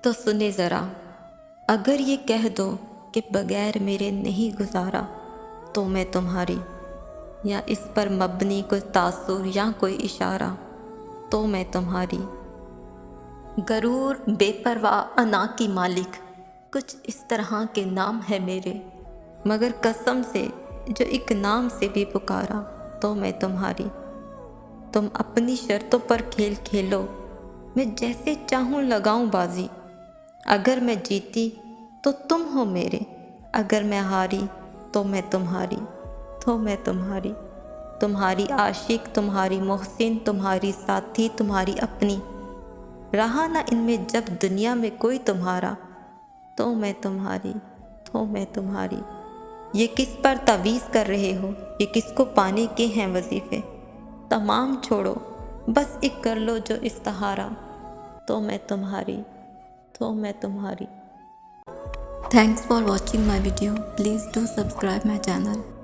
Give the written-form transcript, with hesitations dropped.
تو سنے ذرا، اگر یہ کہہ دو کہ بغیر میرے نہیں گزارا تو میں تمہاری، یا اس پر مبنی کوئی تاثر یا کوئی اشارہ تو میں تمہاری۔ غرور، بے پرواہ، انا کی مالک، کچھ اس طرح کے نام ہے میرے، مگر قسم سے جو ایک نام سے بھی پکارا تو میں تمہاری۔ تم اپنی شرطوں پر کھیل کھیلو، میں جیسے چاہوں لگاؤں بازی، اگر میں جیتی تو تم ہو میرے، اگر میں ہاری تو میں تمہاری، تو میں تمہاری۔ تمہاری عاشق، تمہاری محسن، تمہاری ساتھی، تمہاری اپنی، رہا نہ ان میں جب دنیا میں کوئی تمہارا تو میں تمہاری، تو میں تمہاری۔ یہ کس پر تعویذ کر رہے ہو، یہ کس کو پانے کے ہیں وظیفے، تمام چھوڑو بس ایک کر لو جو استخارہ تو میں تمہاری، تو میں تمہاری۔ Thanks for watching my video. Please do subscribe my channel.